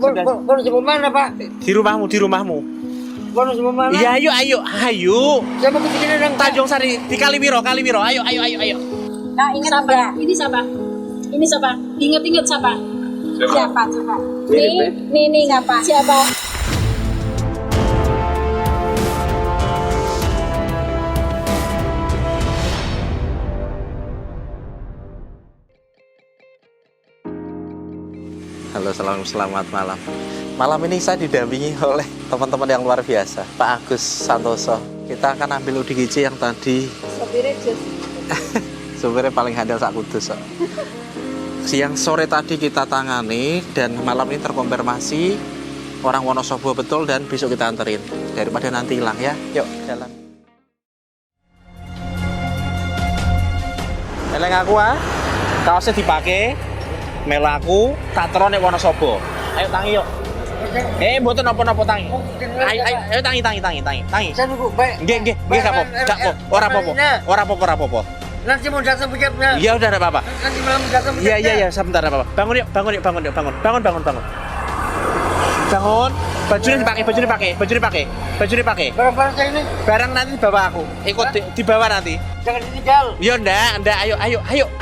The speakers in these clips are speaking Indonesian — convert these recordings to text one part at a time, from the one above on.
Bonus mau mana, Pak? Di rumahmu. Bonus mau mana? Iya, ayo. Saya mau ke sini dong. Tanjung Sari di Kalimiro. Ayo. Nah, ingat siapa? Ini siapa? Ingat siapa? Siapa coba? Nih siapa? Siapa? Halo, selamat malam. Malam ini saya didampingi oleh teman-teman yang luar biasa, Pak Agus Santoso. Kita akan ambil UDGC yang tadi. Sopirnya Jus. Sopirnya paling handal sak kudus. Siang sore tadi kita tangani dan malam ini terkonfirmasi orang Wonosobo betul dan besok kita anterin daripada nanti hilang ya. Yuk jalan. Eleng aku kaosnya dipakai. Melaku tak terone Wonosobo. Ayo tangi yuk. Mboten napa-napa tangi. Ayo tangi. Saya nunggu baik. Nggih, gak apa. Ora apa-apa. Nanti mau datang bujatnya. Iya udah enggak apa-apa. Nanti malam datang bujatnya. Iya, sebentar apa-apa. Bangun yuk. Bangun. Bangun. Bajunya dipakai. Barang-barang saya ini Barang nanti bawa aku. Ikut dibawa nanti. jangan ditinggal. Iya ndak.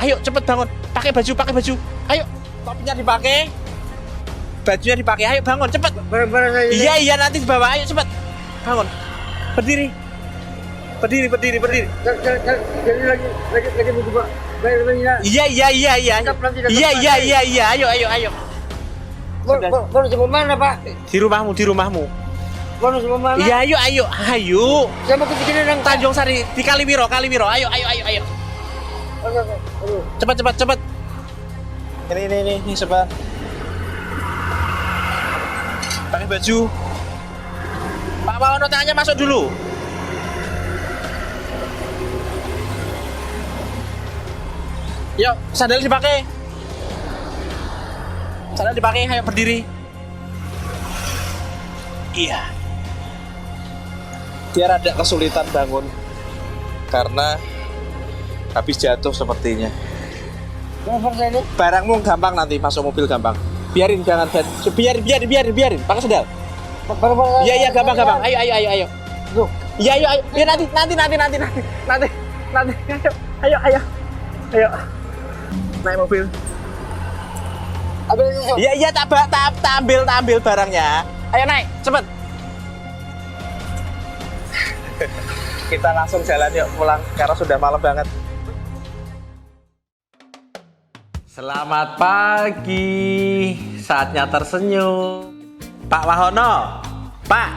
Ayo cepet bangun. Pakai baju. Ayo. Topinya dipakai. Bajunya dipakai. Ayo bangun cepet. Barang-barang saya ini. Iya nanti dibawa. Ayo cepet. Bangun. Berdiri. Jadi lagi buku Pak. Bayar banyak. Iya. Iya. Ayo. Bonus mau mana, Pak? Di rumahmu. Bonus mau mana? Iya, ayo. Saya mau ke sini dong. Tanjung Sari di Kalimiro. Ayo. Aduh. Cepat. Ini sebentar. Pakai baju. Pak Wawono tanya masuk dulu. Yuk, sandal dipakai. Ayo berdiri. Iya. Dia ada kesulitan bangun karena habis jatuh sepertinya. Barang saya ini. Barangmu gampang nanti masuk mobil gampang. Biarin. Biarin. Pakai sandal. Barang-barang. Iya, gampang. Ayo. Loh. Iya. Ya nanti. Ayo. Naik mobil. Ambil itu. Iya, tak ambil barangnya. Ayo naik, cepet. Kita langsung jalan yuk pulang karena sudah malam banget. Selamat pagi, saatnya tersenyum. Pak Wahono, Pak,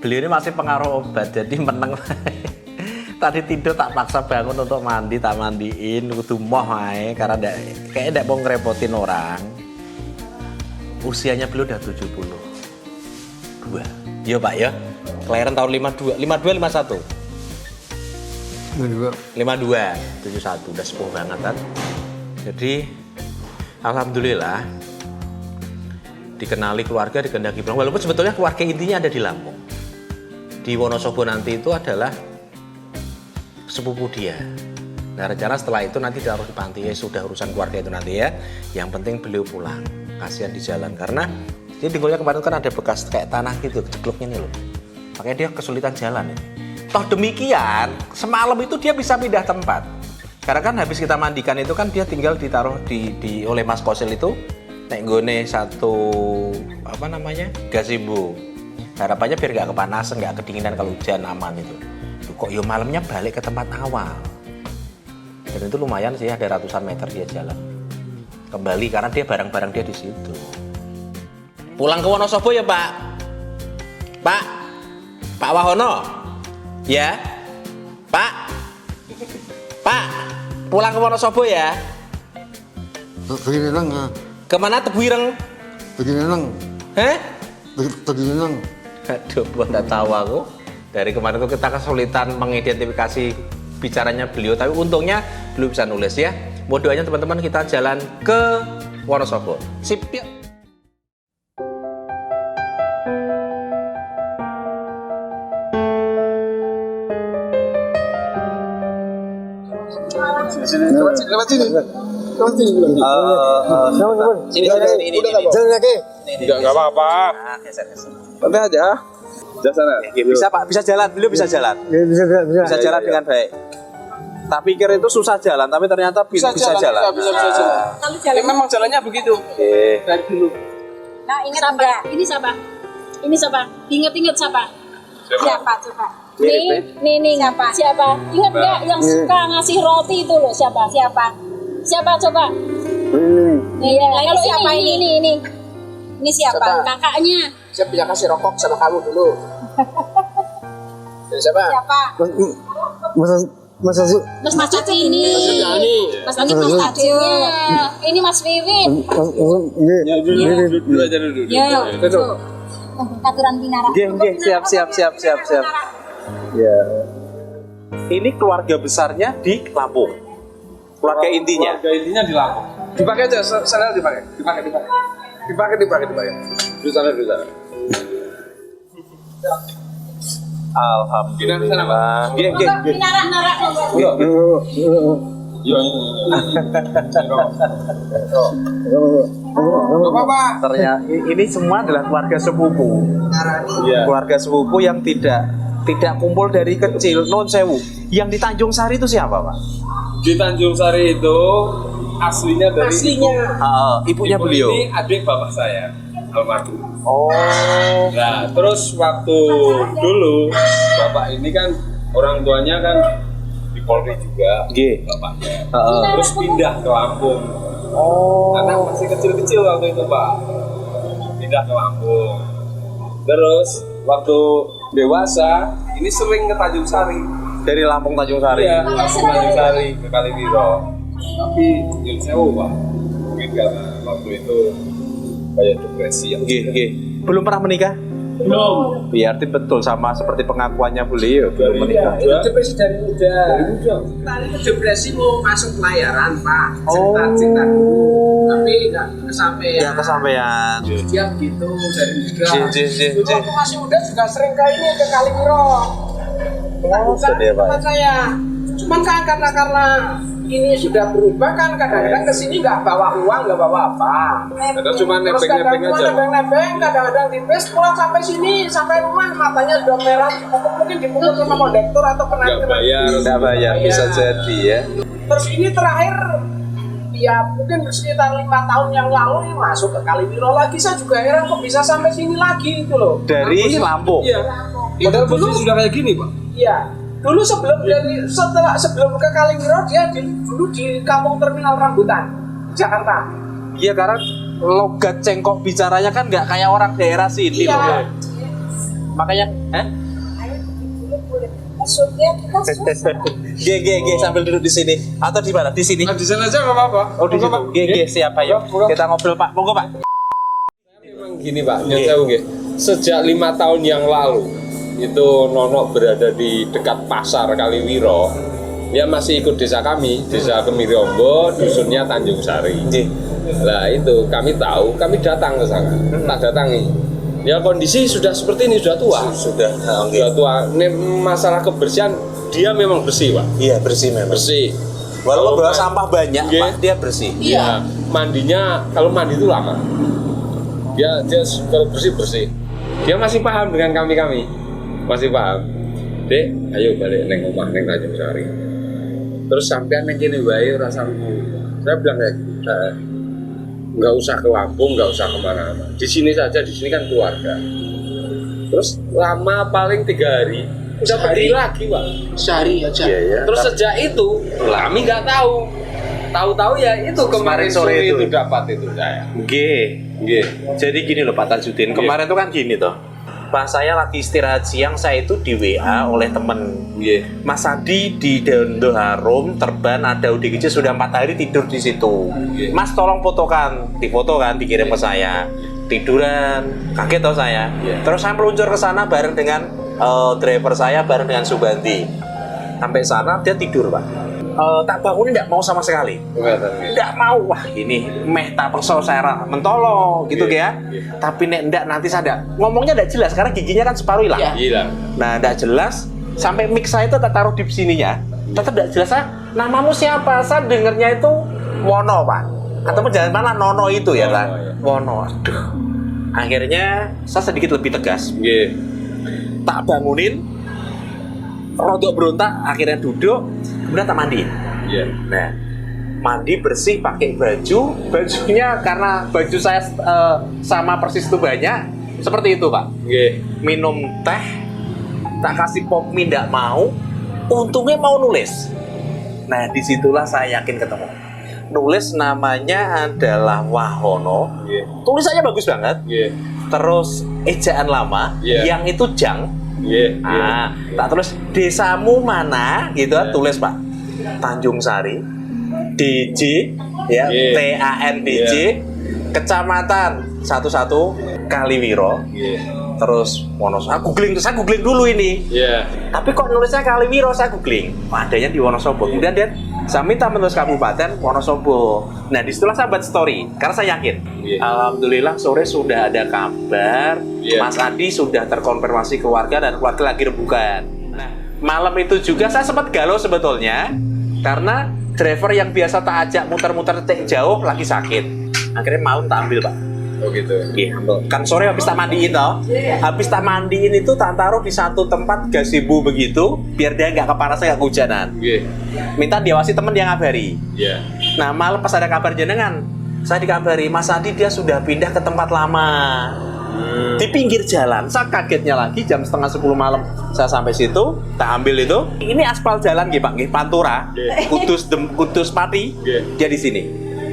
beliau ini masih pengaruh obat, jadi meneng. Tadi tidur tak paksa bangun untuk mandi, tak mandiin, kudu moh ae karena kayaknya ndak mau ngerepotin orang. Usianya beliau udah 72. Iya Pak ya. Kelahiran tahun 52, 51. 52, 71, udah sepuh banget kan. Jadi alhamdulillah dikenali keluarga, dikendaki pulang. Walaupun sebetulnya keluarga intinya ada di Lampung. Di Wonosobo nanti itu adalah sepupu dia. Nah rencana setelah itu nanti ditaruh di panti, ya sudah urusan keluarga itu nanti ya. Yang penting beliau pulang, kasihan di jalan karena dia tinggalnya kemarin kan ada bekas kayak tanah gitu, cekluknya nih loh. Makanya dia kesulitan jalan ya. Toh demikian, semalam itu dia bisa pindah tempat. Karena kan habis kita mandikan itu kan dia tinggal ditaruh di oleh Mas Kosil itu nek nggone satu gazebo. Harapannya biar nggak kepanasan, nggak kedinginan kalau hujan, aman itu. Kok yo malamnya balik ke tempat awal. Dan itu lumayan sih, ada ratusan meter dia jalan kembali karena dia barang-barang dia di situ. Pulang ke Wonosobo ya Pak Wahono ya Pak pulang ke Wonosobo ya. Begini lang. Kemana Tebuireng? Begini lang. Begini lang. Aduh, gua nggak tahu aku. Dari kemarin tuh kita kesulitan mengidentifikasi bicaranya beliau, tapi untungnya beliau bisa nulis ya. Mau doanya teman-teman kita jalan ke Wonosobo. Sip, yuk. Lewat sini. Sini. Jalan lagi. Enggak apa-apa. Nah, geser. Santai aja. Di sana. Bisa Pak, bisa jalan. Beliau bisa jalan. Ya, bisa. Bisa jalan dengan baik. Tak pikir itu susah jalan, tapi ternyata bisa jalan. Bisa jalan. Kalau jalan. Memang jalannya begitu. Oke. Dari dulu. Nah, ingat enggak? Ini siapa? Ini siapa? Ingat siapa? Siapa coba? Nih, siapa? Siapa? Ingat enggak yang suka ngasih roti itu loh, siapa? Siapa coba? Iya, kalau siapa ini? Ini siapa? Kakaknya. Saya bisa kasih rokok sama kamu dulu. Siapa? Mas Azu. Mas Cucu ini. Mas Cucu ini Mas Wiwit. Dulu aja dulu. Ya, aturan binara. Siap. Ya. Ini keluarga besarnya di Lampung. Keluarga intinya. Keluarga intinya di Lampung. Dipakai aja, sandal dipakai. Dipakai. Dulu sana. Alhamdulillah. Binara. Ternyata ini semua adalah keluarga sepupu. Keluarga sepupu yang tidak kumpul dari kecil. Non sewu. Yang di Tanjung Sari itu siapa, Pak? Di Tanjung Sari itu aslinya dari Ibunya beliau. Ini adik bapak saya, almarhum. Oh. Nah, terus waktu dulu bapak ini kan orang tuanya kan di Polri juga, bapaknya. Terus pindah ke Lampung. Karena masih kecil-kecil waktu itu, Pak. Pindah ke Lampung. Terus waktu dewasa ini sering ke Tanjung Sari. Dari Lampung Tanjung Sari. Iya, Lampung Tanjung Sari ke Kaliwiro. Tapi nyun sewu, Pak. Mungkin karena waktu itu kayak depresi yang Belum pernah menikah? belum. Berarti betul sama seperti pengakuannya beliau belum menikah. Itu depresi dari muda. Tadi itu depresi mau masuk pelayaran, Pak. Cerita dulu. Tapi nggak kesampaian. Yang kesampaian. Dia begitu dari muda. Dulu waktu masih muda juga sering ke ini ke Kaliwiro. Sedih, Pak. Tempat saya. Cuman kan karena ini sudah berubah kan kadang-kadang kesini nggak bawa uang, nggak bawa apa. Kadang cuma nebeng-nebeng aja. Nebeng-nebeng, kadang-kadang di bus pulang sampai sini, sampai rumah matanya sudah merah. Mungkin dipukul sama kondektur atau kena. Nggak bayar, bisa jadi ya. Terus ini terakhir, ya mungkin sekitar 5 tahun yang lalu ini masuk ke Kaliwiro lagi. Saya juga heran kok bisa sampai sini lagi itu loh. Dari Lampung. Iya. Padahal posisi sudah kayak gini, Pak. Iya. Dulu sebelum ke Kaliwiro dia dulu di kampung terminal Rambutan, Jakarta. Iya, karena logat cengkok bicaranya kan nggak kayak orang daerah sini loh. Makanya, Maksudnya kita G sambil duduk di sini atau di mana? Di sini. Di sana aja nggak apa-apa. Oh, di situ. G siapa ya? Kita ngobrol, Pak. Monggo, Pak. Memang gini, Pak. Sejak 5 tahun yang lalu itu Nono berada di dekat pasar Kaliwiro. Dia masih ikut desa kami, desa Kemiryombo, dusunnya Tanjung Sari. Nah itu kami tahu, kami datang ke sana, tak datangi. Ya kondisi sudah seperti ini, sudah tua. Sudah tua. Ini masalah kebersihan dia memang bersih, Pak. Iya, bersih memang. Bersih. Walaupun bawa sampah banyak, Pak, dia bersih. Iya. Mandinya kalau mandi itu lama. Dia kalau bersih. Dia masih paham dengan kami. Masih paham. Dek, ayo balik neng omah neng Tanjung Sari. Terus sampean neng kene wae rasamu. Saya bilang kayak gitu. Nggak usah ke Lampung, nggak usah kemana-mana. Di sini saja, di sini kan keluarga. Terus lama paling 3 hari udah pergi lagi, Pak. Sehari aja. Iya. Terus sejak itu kami nggak tahu. Tahu-tahu ya itu kemarin sore itu dapat itu saya. Jadi gini loh Pak Tajudin. Kemarin itu kan gini toh. Pas saya lagi istirahat siang, saya itu di WA oleh temen. Mas Adi di Dondo Harum, Terban, ada UDGJ sudah 4 hari tidur di situ. Mas tolong fotokan, difoto kan, dikirim ke saya. Tiduran, kaget toh saya. Terus saya meluncur ke sana bareng dengan driver saya, bareng dengan Subanti. Sampai sana dia tidur, Pak. Tak bangunin tidak mau sama sekali. Tidak mau. Wah ini meh tak perso saya mentolo gitu ya. Tapi nek ndak nanti saya ngomongnya tidak jelas karena giginya kan separuh hilang. Nah tidak jelas sampai mic saya itu tak taruh di sininya. Tetap tidak jelas. Namamu siapa? Saya dengernya itu Wono, Pak. Atau jangan mana Nono itu ya kan. Wono. Aduh. Akhirnya saya sedikit lebih tegas. Nggih. Tak bangunin, rodok berontak, akhirnya duduk, kemudian tak mandiin. Iya. Nah, mandi bersih pakai bajunya karena baju saya sama persis itu banyak, seperti itu Pak. Nggih. Minum teh, tak kasih pop mie nggak mau, untungnya mau nulis. Nah, disitulah saya yakin ketemu. Nulis namanya adalah Wahono, tulisannya bagus banget. Nggih. Terus ejaan lama, yang itu Jang. Nggih. Tak terus desamu mana gitu, tulis Pak. Tanjung Sari, DJ, ya, TANDJ, Kecamatan 11 Kaliwiro. Terus Wonosobo. Saya googling dulu ini. Tapi kok nulisnya Kaliwiro, saya googling. Adanya di Wonosobo. Kemudian dia saya minta menulis kabupaten Wonosobo. Nah, disitulah saya buat story karena saya yakin. Alhamdulillah sore sudah ada kabar. Mas Adi sudah terkonfirmasi keluarga dan keluarga lagi rebukan. Nah, malam itu juga saya sempat galau sebetulnya karena driver yang biasa tak ajak muter-muter jauh lagi sakit. Akhirnya mau tak ambil Pak. Oh gitu. Iya, kan sore habis tak mandiin toh. Habis tak mandiin itu tak taruh di satu tempat gazebo begitu, biar dia nggak kepanasan, nggak kehujanan. Minta diawasi temen yang ngabari. Nah, malam pas ada kabar jenengan, saya dikabari Mas Adi dia sudah pindah ke tempat lama. Di pinggir jalan, saya kagetnya lagi jam 9:30 malam saya sampai situ, tak ambil itu. Ini aspal jalan Pak, Pantura, Kudus Pati, dia di sini.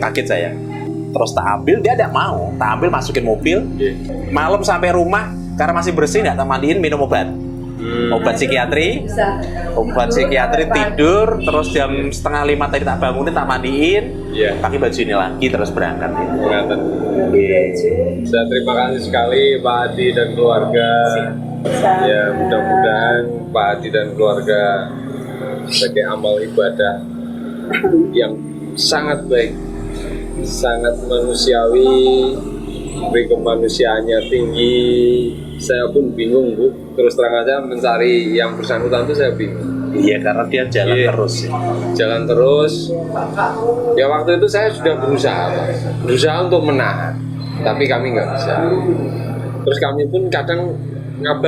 Kaget saya. Terus tak ambil, dia tidak mau. Tak ambil, masukin mobil. Malam sampai rumah, karena masih bersih, tidak tak mandiin, minum obat. Obat psikiatri. Obat psikiatri, tidur. Terus jam 4:30 tadi tak bangunin, tak mandiin. Pakai baju ini lagi, terus berangkat. Saya terima kasih sekali Pak Adi dan keluarga. Ya, mudah-mudahan Pak Adi dan keluarga sebagai amal ibadah yang sangat baik, sangat manusiawi, kemanusiaannya tinggi. Saya pun bingung Bu, terus terang aja mencari yang bersangkutan itu saya bingung. Iya, karena dia jalan terus. Jalan terus. Ya waktu itu saya sudah berusaha untuk menahan, tapi kami nggak bisa. Terus kami pun kadang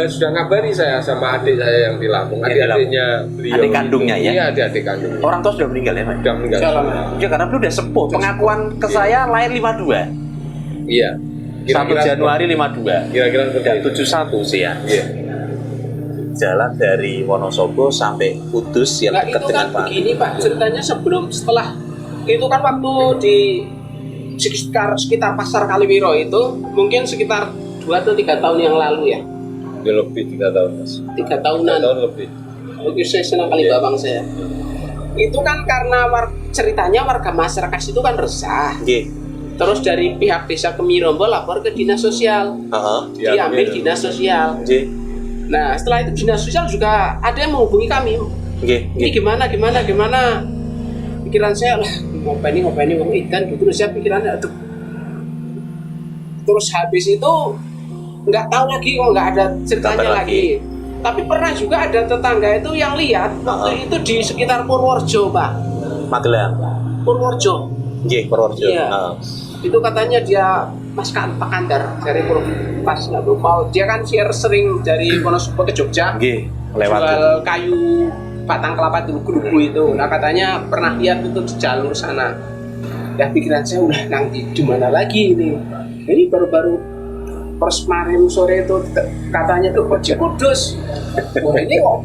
sudah ngabari saya sama adik saya yang di Lampung, adik-adiknya beliau. Adik kandungnya ya? Iya, adik kandungnya. Orang tua sudah meninggal ya Pak? Sudah meninggal. Ya karena beliau udah sepuh. Pengakuan ke saya lahir 52. Iya. 1 Januari 52. Kira-kira seperti itu. 71 sih ya. Iya. Jalan dari Wonosobo sampai Kudus yang dekat itu dengan kan Pak. begini Pak, ceritanya setelah itu kan waktu di sekitar pasar Kaliwiro itu mungkin sekitar 2 atau 3 tahun yang lalu ya. Ya lebih 3 tahun Mas. 3 tahunan. 3 tahun lebih. Oke, saya senang kali babang saya. Itu kan karena ceritanya warga masyarakat itu kan resah. Terus dari pihak desa Kemirombo lapor ke dinas sosial. Diambil dinas sosial. Nah, setelah itu dinas sosial juga ada yang menghubungi kami. Ini gimana? Pikiran saya lah, ngopeni wong ikan gitu. Terus saya pikirannya aduh. Terus habis itu nggak tahu lagi, nggak ada ceritanya lagi. Tapi pernah juga ada tetangga itu yang lihat waktu itu di sekitar Purworejo Pak. Magelang. Purworejo. Purworejo. Iya. Itu katanya dia Mas Pak Kandar dari pas nggak lupa. Dia kan sering dari Wonosobo ke Jogja. Lewat jual kayu batang kelapa dulu itu. Nah katanya pernah lihat itu di jalur sana. Ya pikiran saya udah nanti di mana lagi ini. Ini baru-baru kemarin sore itu katanya tuh Haji Kudus. Wah ini kok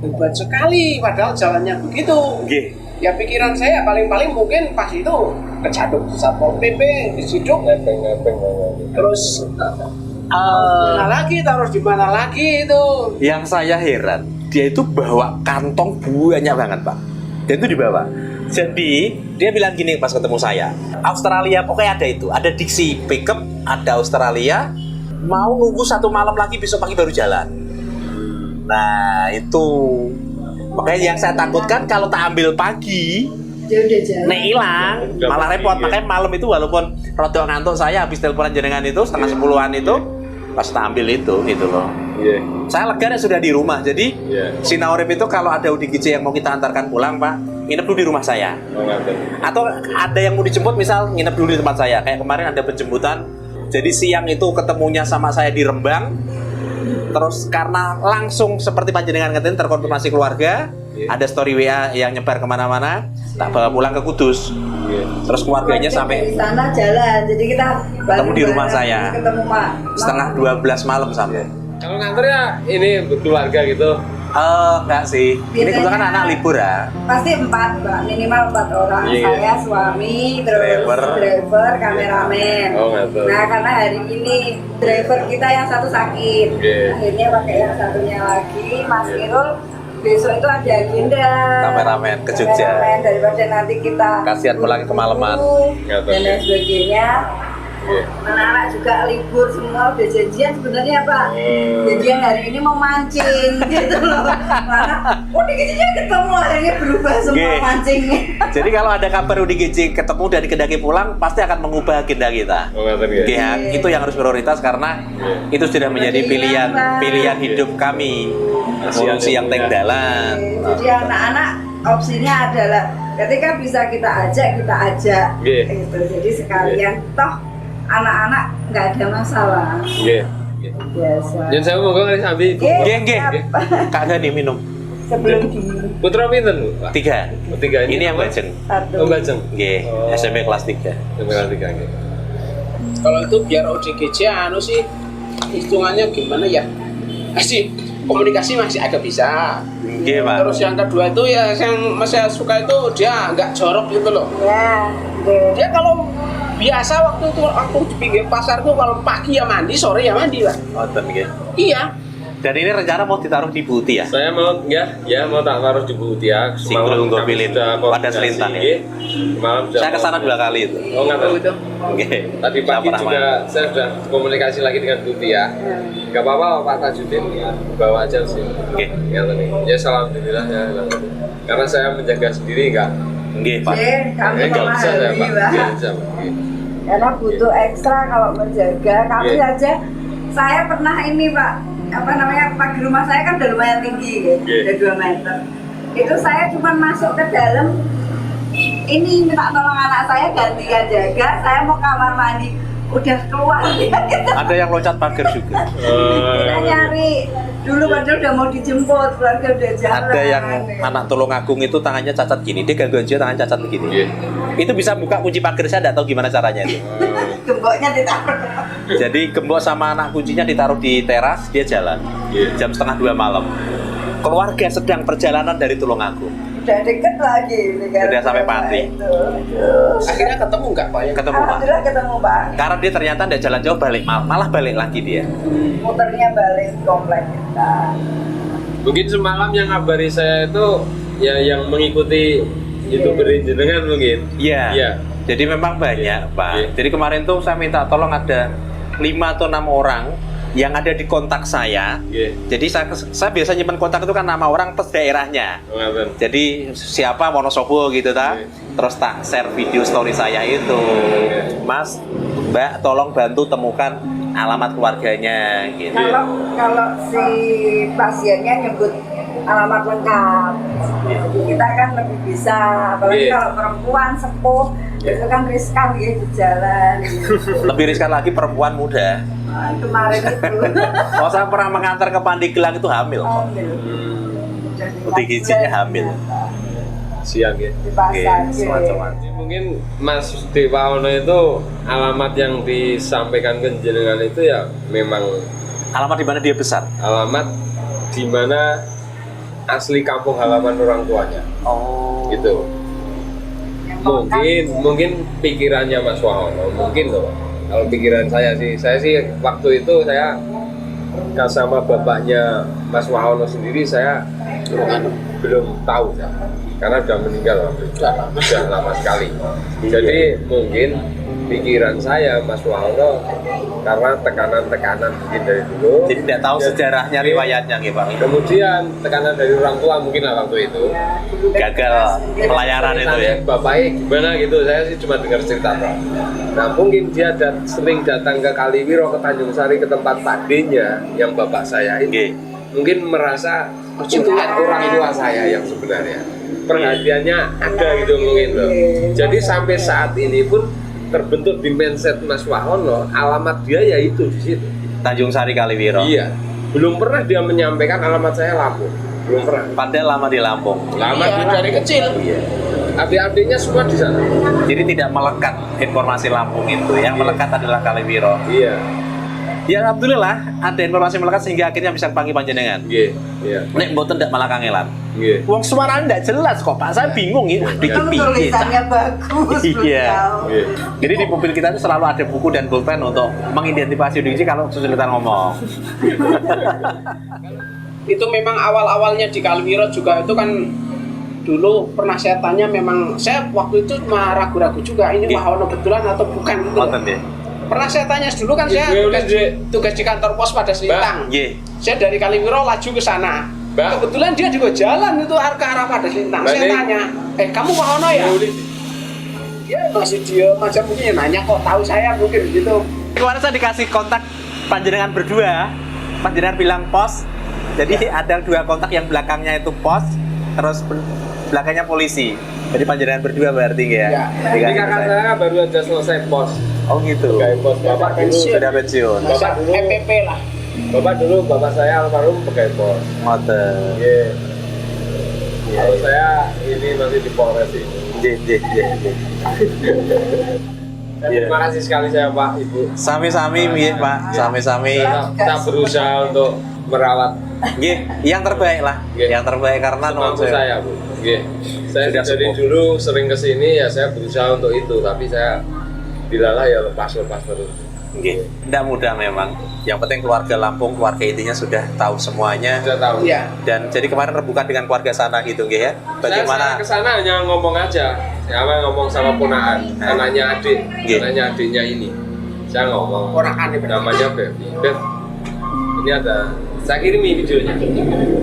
hebat sekali padahal jalannya begitu. Ya pikiran saya paling-paling mungkin pas itu kejatuh Satpol PP disiduk terus taruh di mana lagi itu. Yang saya heran, dia itu bawa kantong banyak banget Pak. Dia itu dibawa. Jadi dia bilang gini pas ketemu saya, Australia pokoknya ada itu, ada Dixie pickup, ada Australia, mau nunggu 1 malam lagi besok pagi baru jalan. Nah itu makanya yang saya takutkan kalau tak ambil pagi, nek hilang malah repot. Makanya malam itu walaupun rodok ngantuk saya habis teleponan jenengan itu 9:30-an itu pas tak ambil itu gitu loh. Saya lega sudah di rumah. Jadi Sinaurip itu kalau ada UDGJ yang mau kita antarkan pulang Pak, nginep dulu di rumah saya. Atau ada yang mau dijemput misal nginep dulu di tempat saya. Kayak kemarin ada penjemputan Jadi siang itu ketemunya sama saya di Rembang. Terus karena langsung seperti panjenengan ngatain terkonfirmasi keluarga, ada story WA yang nyebar kemana-mana, tak bawa pulang ke Kudus. Terus keluarganya sampai di sana jalan, jadi kita ketemu di rumah saya. ketemu Mak. Setengah 12 malam sampai. Kalau nganter ya ini keluarga gitu. Enggak sih. Ini kebetulan kan anak libur ya. Pasti 4, Mbak, minimal 4 orang. Iya. Saya, suami, terus driver, kameramen. Oh, nganter. Nah, karena hari ini driver kita yang satu sakit, Iya. akhirnya pakai yang satunya lagi. Mas Irul besok itu ada agenda. Kameramen ke Jogja. Kameramen, daripada nanti kita Kasihan pulang kemalaman. Nganter. dan lain sebagainya. Iya. Anak-anak juga libur semua udah janjian sebenarnya Pak. Janjian hari ini mau mancing gitu loh. Mana dikit-dikit ketemu akhirnya berubah semua Oke. mancingnya. Jadi kalau ada kabar Udi Gijing ketemu dan Kendaki pulang, pasti akan mengubah agenda kita. Oh, nganter ya. Oke, ya, itu yang harus prioritas karena itu sudah menjadi pilihan hidup kami. Solusi yang tenggalan. Jadi anak-anak opsinya adalah ketika bisa kita ajak Oke. gitu. Jadi sekalian toh anak-anak nggak ada masalah. Nggih. Biasa. Yen saya monggo ngali sambi. Nggih, nggih. Kak Gani minum. Sebelum di Putra pinten, Bu, Pak? 3. Oh, 3 Ini yang bajeng. Oh, bajeng. Nggih, Oh. SMP kelas 3. Sampai 3 nggih. Kalau itu biar ODGJ anu sih hitungannya gimana ya? Masih komunikasi masih agak bisa. Nggih, Pak. Terus yang kedua itu ya yang saya suka itu dia nggak jorok gitu loh. ya, deh. Dia kalau biasa waktu di pinggir pasar tuh kalau pagi ya mandi, sore ya mandi lah. Wonten nggih. Iya. Dan ini rencana mau ditaruh di Buti ya? Saya mau mau tak taruh di Butiak. Singgul Unggo Pilin. Pada Selintan ya? Malam sudah. Saya kesana 2 kali itu. Oh, nggak tahu itu. Nggih. Tadi Saya pagi pernah juga saya sudah komunikasi lagi dengan Butia. Gak apa-apa Pak Tajudin, bawa aja sih. Oke. Ya tadi. Ya alhamdulillah ya. Karena saya menjaga sendiri enggak. Nggih, Pak. Kami Enggak bisa saya memahami Pak. Pak. Nggak bisa, Pak. Karena butuh ekstra kalau menjaga. Kami Iya. aja, saya pernah ini Pak, apa namanya, pagi rumah saya kan udah lumayan tinggi kan, Iya. udah 2 meter. Itu saya cuma masuk ke dalam, ini minta tolong anak saya gantian jaga, saya mau kamar mandi, udah keluar dia gitu. Ada yang loncat pagar juga. Kita nyari dulu padahal udah mau dijemput, keluarga udah jalan. Ada yang anak Tulungagung itu tangannya cacat gini, dia gangguan jiwa tangan cacat begini. Iya. Itu bisa buka kunci pagar, saya nggak tahu gimana caranya itu. Gemboknya ditaruh. Jadi gembok sama anak kuncinya ditaruh di teras, dia jalan. Iya. Jam setengah 2 malam. Keluarga sedang perjalanan dari Tulungagung. Udah deket lagi ini kan. Udah sampai Pati. Akhirnya ketemu nggak Pak? Ya? Ketemu Pak. Alhamdulillah ketemu Pak. Karena dia ternyata tidak jalan jauh balik, malah balik lagi dia. Muternya balik komplek kita. Mungkin semalam yang ngabari saya itu ya yang mengikuti itu berinjenengan mungkin. Iya. Iya. Jadi memang banyak, Pak. Iya. Jadi kemarin tuh saya minta tolong ada 5 atau 6 orang yang ada di kontak saya. Iya. Jadi saya biasa nyimpen kontak itu kan nama orang plus daerahnya. Oh, ngapain? Jadi siapa Wonosobo gitu ta. Iya. Terus tak share video story saya itu. Iya. Mas, Mbak, tolong bantu temukan alamat keluarganya gitu. Kalau si pasiennya nyebut alamat lengkap, jadi kita kan lebih bisa. Apalagi Iya. kalau perempuan sepuh itu kan riskan gitu jalan. Lebih riskan lagi perempuan muda. Nah, kemarin itu Kalau saya pernah mengantar ke Pandeglang itu hamil. hamil. Putih gizinya hamil. Siang ya. Di Oke, pasar. semacam Mungkin Mas Dewaono itu alamat yang disampaikan ke jenengan itu ya memang Alamat di mana dia besar? alamat di mana asli kampung halaman orang tuanya. Oh. Gitu. Mungkin pikirannya Mas Wahono, mungkin loh. Kalau pikiran saya sih waktu itu saya sama bapaknya Mas Wahono sendiri saya belum tahu ya. Karena sudah meninggal waktu itu. Sudah lama sekali. Jadi mungkin pikiran saya Mas Wahono karena tekanan-tekanan mungkin dari dulu. Jadi tidak tahu sejarahnya, riwayatnya gitu, Pak. Kemudian tekanan dari orang tua mungkin lah waktu itu. Gagal pelayaran itu ya. Bapaknya gimana gitu, saya sih cuma dengar cerita Pak. Nah mungkin dia sering datang ke Kaliwiro, ke Tanjung Sari, ke tempat pakdenya yang bapak saya ini. Oke. Mungkin merasa itu orang tua saya yang sebenarnya. Perhatiannya ada gitu mungkin loh. Jadi sampai saat ini pun terbentuk di mindset Mas Wahono, alamat dia ya itu di situ. Tanjung Sari Kaliwiro. Iya. Belum pernah dia menyampaikan alamat saya Lampung. Belum pernah. Padahal lama di Lampung. Lama Iya, dari kecil. adik-adiknya semua di sana. Jadi tidak melekat informasi Lampung itu. Yang melekat adalah Kaliwiro. Iya. Ya alhamdulillah ada informasi melekat sehingga akhirnya bisa panggil panjenengan. Iya. Iya. Nek mboten ndak malah kangelan. Iya. Wong suaranya ndak jelas kok Pak. Saya bingung ini. Waduh, Itu iki piye, Cak? tulisannya bagus. Iya. beliau. Iya. Jadi di mobil kita itu selalu ada buku dan pulpen untuk mengidentifikasi diri kalau kesulitan ngomong. Itu memang awal-awalnya di Kaliwiro juga itu kan dulu pernah saya tanya, memang saya waktu itu cuma ragu-ragu juga ini Wahono betulan atau bukan gitu. Wonten nggih. Pernah saya tanya dulu kan saya tugas di kantor pos pada Selintang. Nggih. Saya dari Kaliwiro laju ke sana. Mbak. Kebetulan dia juga jalan itu ke arah pada Selintang. Mbak Saya Ning. tanya, kamu Wahono ya? Dia masih dia macam mungkin nanya kok tahu saya mungkin gitu. Kemarin saya dikasih kontak panjenengan berdua. Panjenengan bilang pos. Jadi ada 2 kontak yang belakangnya itu pos, terus belakangnya polisi. Jadi panjenengan berdua berarti ya? Ya. Jadi Dikasih kakak ke saya baru aja selesai pos. Oh gitu. Pegawai pos. Bapak dulu. Sudah pensiun. Bapak dulu. MPP lah. Bapak saya almarhum pegawai pos. Motor. Iya. Kalau saya ini masih di Polres ini. Terima kasih sekali saya Pak Ibu. Sami-sami nggih, Pak. Sami-sami. Kita berusaha untuk merawat Nggih, yang terbaik lah. Nggih. Yang terbaik karena semampu saya Bu. Nggih. Saya Sudah dari sepuh. dulu sering kesini ya saya berusaha untuk itu, tapi saya dilalah ya lepas terus. nggih. Tidak mudah memang. Yang penting keluarga Lampung, keluarga intinya sudah tahu semuanya. Sudah tahu. Iya. Dan jadi kemarin rebukan dengan keluarga sana gitu nggih ya. Bagaimana? Saya kesana hanya ngomong aja. Saya ngomong sama ponaan, anaknya adik, Nggih. anaknya adiknya ini. Saya ngomong. Ponakan ya, Pak? Namanya Bevi. Bev, ini ada. Saya kirimi videonya.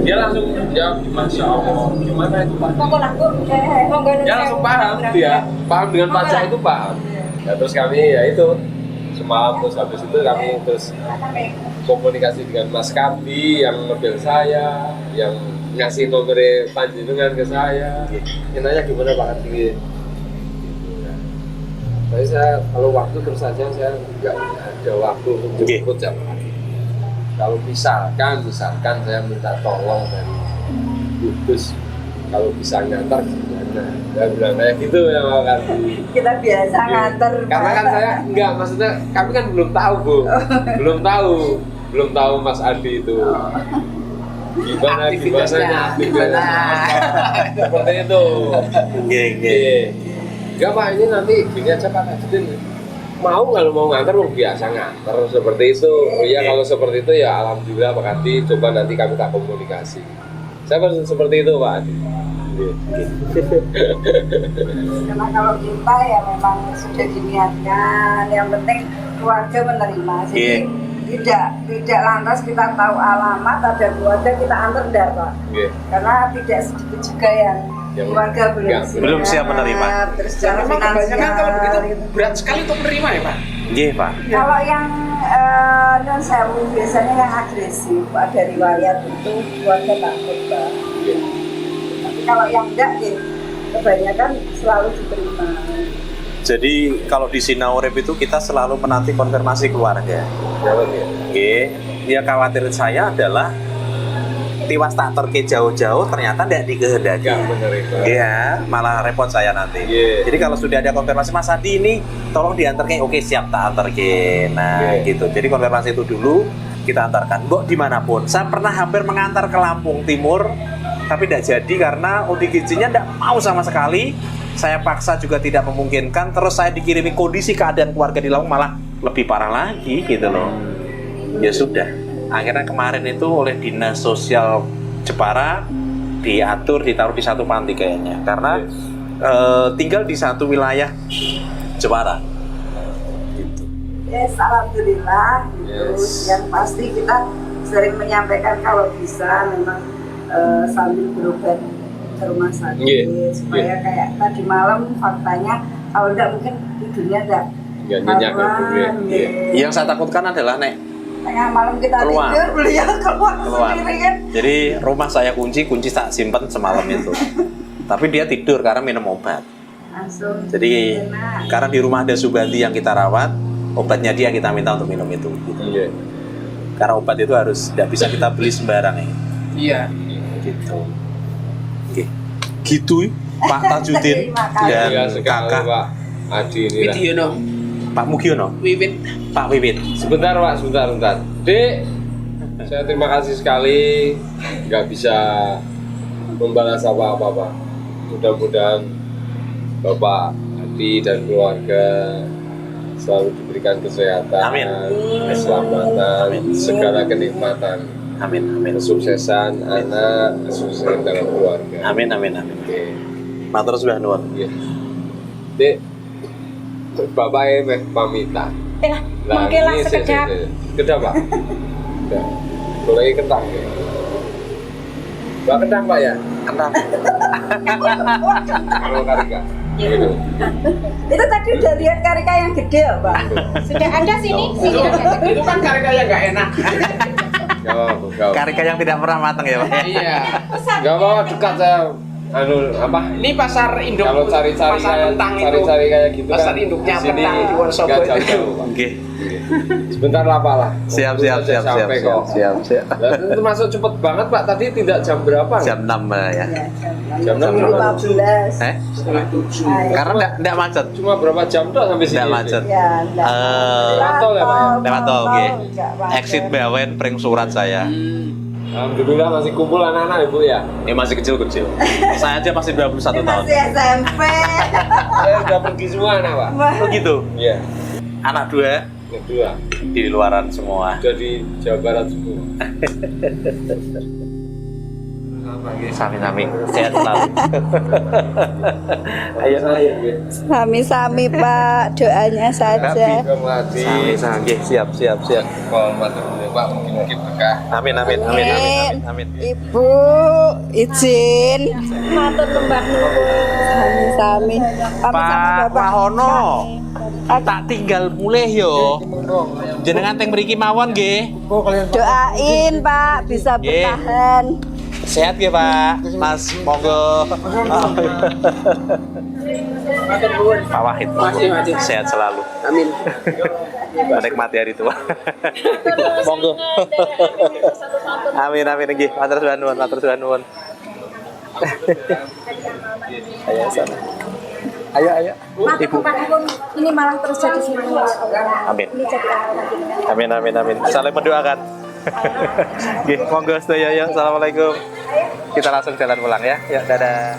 Dia langsung jawab, Masya Allah, gimana itu Pak? Dia langsung paham, dia paham dengan baca itu paham. Ya, terus kami ya itu semalam terus habis itu kami terus komunikasi dengan Mas Kambi yang mobil saya, yang ngasih nomor panjenengan ke saya. Ini nanya gimana Pak Kambi? Tapi saya kalau waktu terus saja saya nggak ada waktu untuk jemput jam pagi. Kalau misalkan saya minta tolong dari Kudus, kalau bisa ngantar gimana? Saya bilang kayak gitu ya Pak Kambi. Kita biasa nganter. Karena kan saya enggak, maksudnya kami kan belum tahu Bu, belum tahu Mas Adi itu gimana Aktivitasnya. seperti itu. Nggih. Enggak Pak, ini nanti gini aja Pak Kadin. Mau kalau mau nganter biasa nganter seperti itu. Oh iya kalau seperti itu ya alhamdulillah Pak Adi, coba nanti kami tak komunikasi. Saya pasti seperti itu Pak Adi. Karena kalau kita ya memang sudah diniatkan, yang penting keluarga menerima. Jadi tidak lantas kita tahu alamat ada keluarga kita antar enggak Pak. Karena tidak sedikit juga yang keluarga belum siap menerima. Terus secara Memang kebanyakan kalau begitu finansial. berat sekali untuk menerima ya Pak. Nggih, Pak. Kalau yang non sewu biasanya yang agresif ada riwayat itu keluarga takut Pak. Tapi kalau yang enggak kebanyakan selalu diterima. Jadi kalau di Sinaurip itu kita selalu menanti konfirmasi keluarga. Nggih. Dia khawatir saya adalah tiwas tak terke jauh-jauh ternyata tidak dikehendaki. Enggak benar itu. Iya, malah repot saya nanti. Iya. Jadi kalau sudah ada konfirmasi Mas Adi ini tolong diantarkan, oke siap tak antarkan. Nah, Iya. gitu. Jadi konfirmasi itu dulu kita antarkan. Mbok dimanapun. Saya pernah hampir mengantar ke Lampung Timur, tapi tidak jadi karena ODGJ-nya tidak mau sama sekali. Saya paksa juga tidak memungkinkan. Terus saya dikirimi kondisi keadaan keluarga di Lampung malah lebih parah lagi gitu loh. Ya sudah. Akhirnya kemarin itu oleh Dinas Sosial Jepara diatur, ditaruh di satu panti kayaknya. Karena tinggal di satu wilayah Jepara. Gitu. Yes, alhamdulillah. Yes. Yang pasti kita sering menyampaikan kalau bisa memang sambil berobat ke rumah sakit supaya kayak tadi malam faktanya kalau enggak mungkin tidurnya enggak Nyenyak ya Bu. Yang saya takutkan adalah tengah malam kita Keluar. tidur beliau keluar sendiri kan. Jadi rumah saya kunci tak simpen semalam itu. Tapi dia tidur karena minum obat. langsung Jadi enak. karena di rumah ada Subanti yang kita rawat, obatnya dia kita minta untuk minum itu. Gitu. Iya. Karena obat itu harus tidak bisa kita beli sembarang ya. Iya. Gitu. Oke. Gitu Pak Tajudin Terima kasih. dan Iya sekali Kakak Pak Adi ini lah. Widiono, Pak Mugiono, Wiwit. Pak Wiwit. Sebentar Pak, sebentar. Dek, saya terima kasih sekali. Nggak bisa membalas apa-apa Pak. Mudah-mudahan Bapak Adi dan keluarga selalu diberikan kesehatan, Amin. keselamatan, Amin. segala kenikmatan, Amin, amin. kesuksesan anak, kesuksesan dalam keluarga. Amin, amin, amin. Oke. Matur sudah nuwun. Iya. Dek, Bapak ini pamitan. Lah, mangke lah sekedap. Sekedap Pak. Sekedap. Boleh kentang ya? Bapak kentang Pak ya? Kentang. Kalau karika. Gitu. Itu tadi udah lihat karika yang gede ya, Pak? Sudah ada sini, sini Itu, ada. itu kan karika yang nggak enak. Gak apa-apa. Karika yang tidak pernah matang ya, Pak. Iya. Gak apa-apa, dekat saya. Anu apa? Ini pasar induk. Kalau cari-cari pasar kayak kentang itu. cari-cari kayak gitu Pasar kan. induknya di sini kentang di Wonosobo nggak itu. jauh-jauh, Pak. Oke. Sebentar lah Pak lah. Siap, Waktu siap, saja siap, siap, sampai siap, kok. siap. Lah, itu masuk cepet banget Pak. Tadi tidak jam berapa? Jam 6 ya. Ya, Jam jam 15. Eh? Ayo. Karena enggak macet. Cuma berapa jam tuh sampai sini? Enggak macet. Ya, enggak. Eh, Tol ya, Pak, ya? Lewat tol, oke. Enggak macet. Exit Bawen pring surat saya. Alhamdulillah masih kumpul anak-anak Ibu ya. Ini masih kecil-kecil. Saya aja masih 21 tahun. Masih SMP. Saya udah pergi semua anak Pak. Oh gitu. Iya. Anak 2 Kedua. di luaran semua. Udah di Jawa Barat semua. Sami-sami. Sehat selalu. Ayo, ayo. Sami-sami Pak, doanya saja. Sami-sami. Siap, siap, siap. Hormat dulu Pak, mungkin berkah. Amin, amin, amin, amin, amin. Ibu izin Matur lembah nuwun. sami-sami. Pak Wahono, tak tinggal mulai yo. Jenengan teng mriki mawon nggih. Doain Pak bisa Nggih. bertahan. Sehat ya Pak, Mas, monggo. Pak Wahid, Masih. sehat selalu. Amin. Menikmati hari tua. Monggo. Amin, amin, nggih. Matur suwun nuwun, matur suwun nuwun. Ayo sana. Ayo, ayo. Ibu. Ini malah terus jadi semuanya. Amin. Ini jadi awal lagi. Amin, amin, amin. Saling mendoakan. Nggih, monggo sedaya ya. Assalamualaikum. Kita langsung jalan pulang ya. Yuk, dadah.